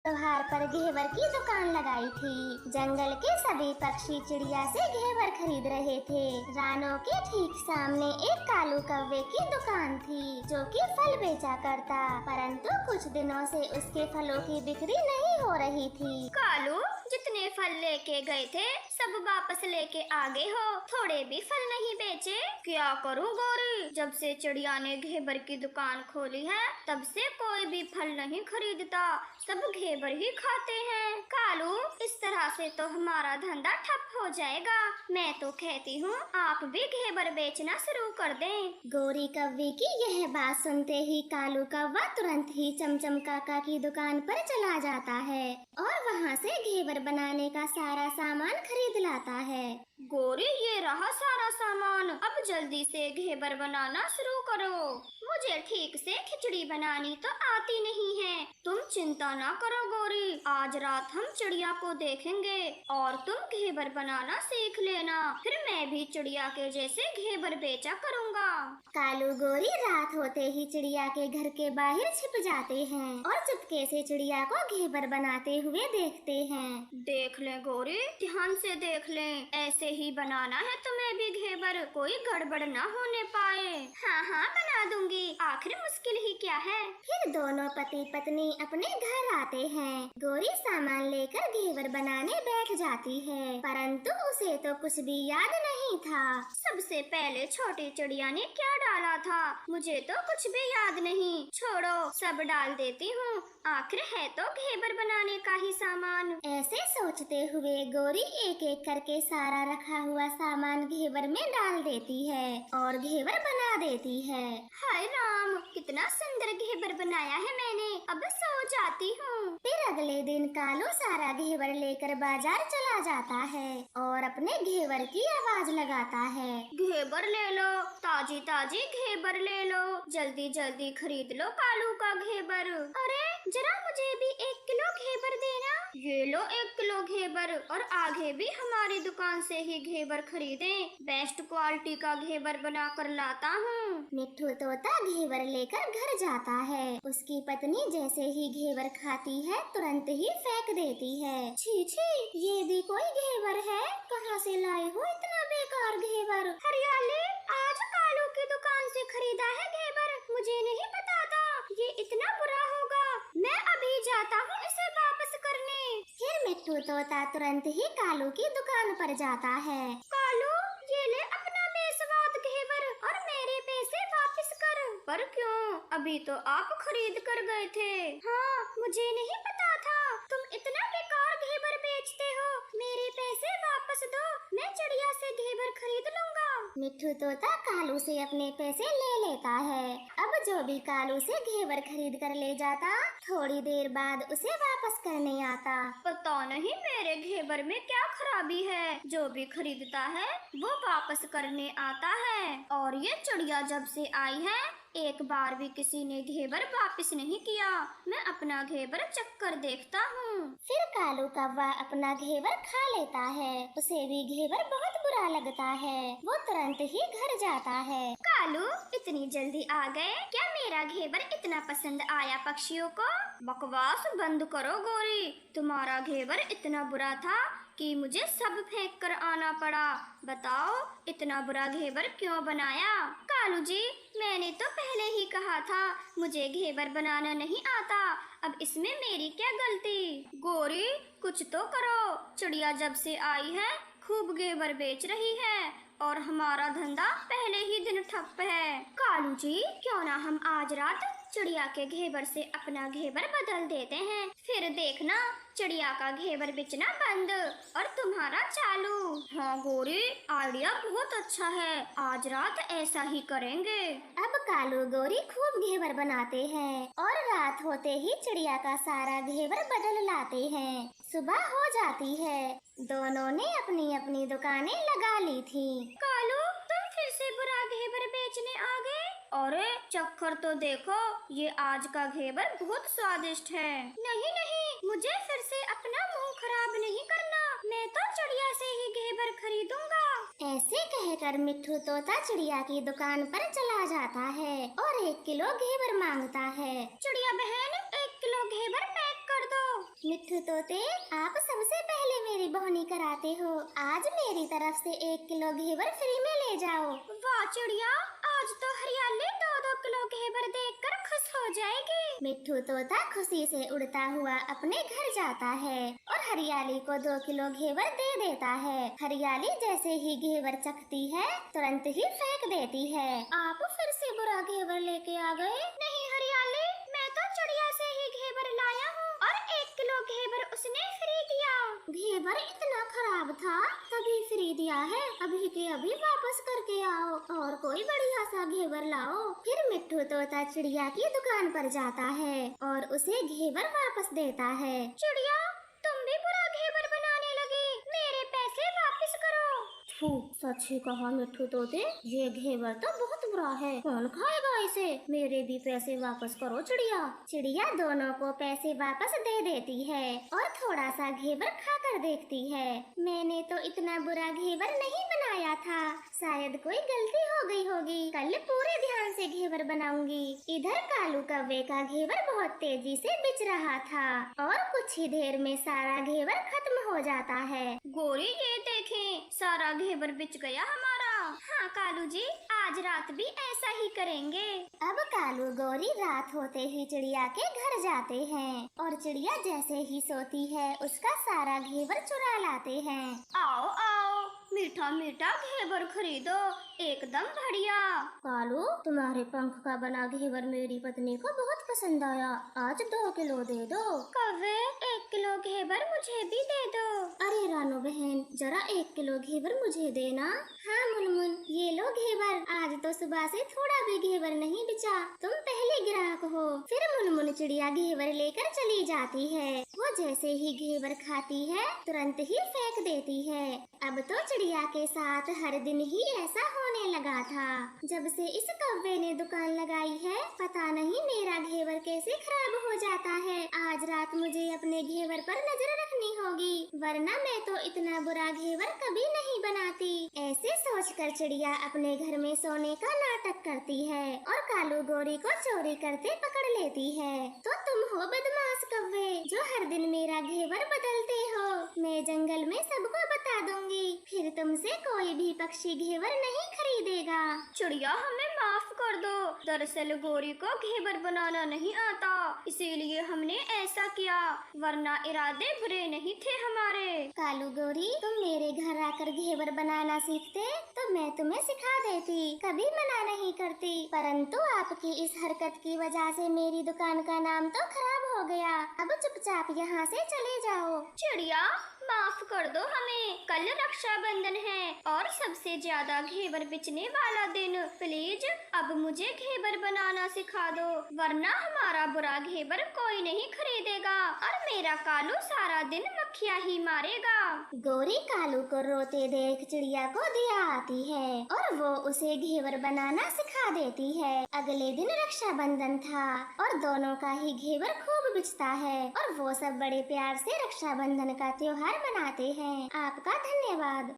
त्योहार पर घेवर की दुकान लगाई थी। जंगल के सभी पक्षी चिड़िया से घेवर खरीद रहे थे। रानों के ठीक सामने एक कालू कौवे की दुकान थी, जो कि फल बेचा करता, परंतु कुछ दिनों से उसके फलों की बिक्री नहीं हो रही थी। कालू, जितने फल लेके गए थे सब वापस लेके आ गए हो, थोड़े भी फल नहीं बेचे। क्या करूं गौरी, जब से चिड़िया ने घेवर की दुकान खोली है तब से कोई भी फल नहीं खरीदता, सब घेवर ही खाते हैं। कालू, इस तरह से तो हमारा धंधा ठप हो जाएगा। मैं तो कहती हूँ आप भी घेवर बेचना शुरू कर दें। गोरी कौवे की यह बात सुनते ही कालू कौवा तुरंत ही चमचम काका की दुकान पर चला जाता है और वहाँ से घेवर बनाने का सारा सामान खरीद लाता है। गोरी, ये रहा सारा सामान, अब जल्दी से घेवर बनाना शुरू करो। मुझे ठीक से खिचड़ी बनानी तो आती नहीं है। तुम चिंता ना करो गौरी, आज रात हम चिड़िया को देखेंगे और तुम घेवर बनाना सीख लेना, फिर मैं भी चिड़िया के जैसे घेवर बेचा करूँगा। कालू गोरी रात होते ही चिड़िया के घर के बाहर छिप जाते हैं और चुपके से चिड़िया को घेवर बनाते हुए देखते हैं। देख ले गौरी, ध्यान से देख ले, ऐसे ही बनाना है तुम्हें भी घेवर, कोई गड़बड़ ना होने पाए। हाँ हाँ बना दूंगी, आखिर मुश्किल ही क्या है। फिर दोनों पति पत्नी अपने घर आते हैं। गोरी सामान लेकर घेवर बनाने बैठ जाती है, परंतु उसे तो कुछ भी याद नहीं था। सबसे पहले छोटी चिड़िया ने क्या डाला था, मुझे तो कुछ भी याद नहीं। छोड़ो, सब डाल देती हूँ, आखिर है तो घेवर बनाने का ही सामान। ऐसे सोचते हुए गोरी एक एक करके सारा रखा हुआ सामान घेवर में डाल देती है और घेवर बना देती है। हाय राम, कितना सुंदर घेवर बनाया है मैंने, अब सो जाती हूँ। फिर अगले दिन कालू सारा घेवर लेकर बाजार चला जाता है और अपने घेवर की आवाज लगाता है। घेवर ले लो, ताजी ताजी घेवर ले लो, जल्दी जल्दी खरीद लो कालू का घेवर। अरे जरा मुझे भी 1 किलो घेवर देना। ये लो 1 किलो घेवर, और आगे भी हमारी दुकान से ही घेवर खरीदें, बेस्ट क्वालिटी का घेवर बना कर लाता हूँ। मिट्ठू तोता घेवर लेकर घर जाता है। उसकी पत्नी जैसे ही घेवर खाती है तुरंत ही फेंक देती है। छी छी, ये भी कोई घेवर है, कहाँ से लाए हो इतना बेकार घेवर। हरियाली, आज कालू की दुकान से खरीदा है घेवर, मुझे नहीं पता था ये इतना बुरा होगा। मैं अभी जाता हूँ इसे वापस करने। फिर मिट्ठू तोता तुरंत ही कालू की दुकान पर जाता है। कालू, ये ले अपना बेस्वाद घेवर और मेरे पैसे वापस कर। पर क्यों, अभी तो आप खरीद कर गए थे। हाँ, मुझे नहीं पता था तुम इतना बेकार घेवर बेचते हो, मेरे पैसे वापस दो, मैं चिड़िया से घेवर खरीद लूँगा। मिट्ठू तोता कालू से अपने पैसे ले लेता है। अब जो भी कालू से घेवर खरीद कर ले जाता, थोड़ी देर बाद उसे वापस करने आता। पता नहीं मेरे घेवर में क्या खराबी है, जो भी खरीदता है वो वापस करने आता है। और ये चिड़िया जब से आई है एक बार भी किसी ने घेवर वापस नहीं किया। मैं अपना घेवर चक्कर देखता हूँ। फिर कालू कौवा अपना घेवर खा लेता है। उसे भी घेवर बहुत बुरा लगता है। वो तुरंत ही घर जाता है। कालू, इतनी जल्दी आ गए, क्या मेरा घेवर इतना पसंद आया पक्षियों को? बकवास बंद करो गौरी, तुम्हारा घेवर इतना बुरा था कि मुझे सब फेंक कर आना पड़ा। बताओ इतना बुरा घेवर क्यों बनाया? कालू जी, मैंने तो पहले ही कहा था मुझे घेवर बनाना नहीं आता, अब इसमें मेरी क्या गलती? गौरी, कुछ तो करो, चिड़िया जब से आई है खूब घेवर बेच रही है और हमारा धंधा पहले ही दिन ठप है। कालू जी, क्यों ना हम आज रात चिड़िया के घेवर से अपना घेवर बदल देते हैं, फिर देखना चिड़िया का घेवर बेचना बंद और तुम्हारा चालू। हाँ गौरी, आइडिया बहुत अच्छा है, आज रात ऐसा ही करेंगे। अब कालू गौरी खूब घेवर बनाते हैं और रात होते ही चिड़िया का सारा घेवर बदल लाते हैं। सुबह हो जाती है। दोनों ने अपनी अपनी दुकानें लगा ली थी। कालू, तुम फिर से बुरा घेवर बेचने आ गए? अरे चक्कर तो देखो, ये आज का घेवर बहुत स्वादिष्ट है। नहीं नहीं, मुझे फिर से अपना मुंह खराब नहीं करना, मैं तो चिड़िया से ही घेवर खरीदूंगा। ऐसे कहकर मिट्ठू तोता चिड़िया की दुकान पर चला जाता है और 1 किलो घेवर मांगता है। चिड़िया बहन, 1 किलो घेवर पैक कर दो। मिट्ठू तोते, आप सबसे पहले मेरी बोहनी कराते हो। आज मेरी तरफ से 1 किलो घेवर फ्री में ले जाओ। वाह चिड़िया, आज तो हरियाली 2-2 किलो घेवर देखकर खुश हो जाएगी। मिट्ठू तोता खुशी से उड़ता हुआ अपने घर जाता है और हरियाली को 2 किलो घेवर दे देता है। हरियाली जैसे ही घेवर चखती है तुरंत ही फेंक देती है। आप फिर से बुरा घेवर लेके आ गए। नहीं हरियाली, मैं तो चिड़िया से ही घेवर लाया हूँ और 1 किलो घेवर उसने फ्री दिया। घेवर इतना खराब था तभी फ्री दिया है। अभी के अभी वापस करके आओ और कोई बढ़िया सा घेवर लाओ। फिर मिट्ठू तोता चिड़िया की दुकान पर जाता है और उसे घेवर वापस देता है। चिड़िया, तुम भी बुरा घेवर बनाने लगी, मेरे पैसे वापस करो। फू, सच ही कहा मिट्ठू तोते, ये घेवर तो बहुत बुरा है, कौन खाएगा इसे? मेरे भी पैसे वापस करो चिड़िया। चिड़िया दोनों को पैसे वापस दे देती है और थोड़ा सा घेवर खाकर देखती है। मैंने तो इतना बुरा घेवर नहीं बनाया था, शायद कोई गलती हो गई होगी। कल पूरे ध्यान से घेवर बनाऊंगी। इधर कालू कौवे का घेवर बहुत तेजी से बिच रहा था और कुछ ही देर में सारा घेवर खत्म हो जाता है। गोरी ये देखें, सारा घेवर बिच गया हमारा। हाँ कालू जी, आज रात भी ऐसा ही करेंगे। अब कालू गौरी रात होते ही चिड़िया के घर जाते हैं और चिड़िया जैसे ही सोती है उसका सारा घेवर चुरा लाते हैं। आओ आओ, मीठा मीठा घेवर खरीदो, एकदम बढ़िया। कालू, तुम्हारे पंख का बना घेवर मेरी पत्नी को बहुत पसंद आया, आज 2 किलो दे दो। कौवे, 1 किलो घेवर मुझे भी दे दो। अरे रानू बहन, जरा 1 किलो घेवर मुझे देना। हाँ मुनमुन, ये लो घेवर। आज तो सुबह से थोड़ा भी घेवर नहीं बिचा, तुम पहले ग्राहक हो। फिर मुनमुन चिड़िया घेवर लेकर चली जाती है। वो जैसे ही घेवर खाती है तुरंत ही फेंक देती है। अब तो चिड़िया के साथ हर दिन ही ऐसा होने लगा था। जब से इस कौवे ने दुकान लगाई है, पता नहीं मेरा घेवर कैसे खराब हो जाता है। आज रात मुझे अपने घेवर पर नजर रखनी होगी, वरना मैं तो इतना बुरा घेवर कभी नहीं बनाती। ऐसे सोचकर चिड़िया अपने घर में सोने का नाटक करती है और कालू गोरी को चोरी करते पकड़ लेती है। तो तुम हो बदमाश कौवे जो हर दिन मेरा घेवर बदलते हो। मैं जंगल में सबको बता दूंगी, फिर तुमसे कोई भी पक्षी घेवर नहीं खरीदेगा। चिड़िया, हमें माफ कर दो, दरअसल गोरी को घेवर बनाना नहीं आता, इसीलिए हमने ऐसा किया, वरना इरादे बुरे नहीं थे हमारे। कालू गोरी, तुम मेरे घर आकर घेवर बनाना सीखते तो मैं तुम्हें सिखा देती, कभी मना नहीं करती। परंतु आपकी इस हरकत की वजह से मेरी दुकान का नाम तो खराब हो गया। अब चुपचाप यहाँ से चले जाओ। चिड़िया, माफ कर दो हमें, कल रक्षाबंधन है और सबसे ज्यादा घेवर बेचने वाला दिन। प्लीज अब मुझे घेवर बनाना सिखा दो, वरना हमारा बुरा घेवर कोई नहीं खरीदेगा और मेरा कालू सारा दिन मक्खियाँ ही मारेगा। गोरी कालू को रोते देख चिड़िया को दया आती है और वो उसे घेवर बनाना सिखा देती है। अगले दिन रक्षाबंधन था और दोनों का ही घेवर खूब बिचता है और वो सब बड़े प्यार से रक्षाबंधन का त्योहार मनाते हैं। आपका धन्यवाद।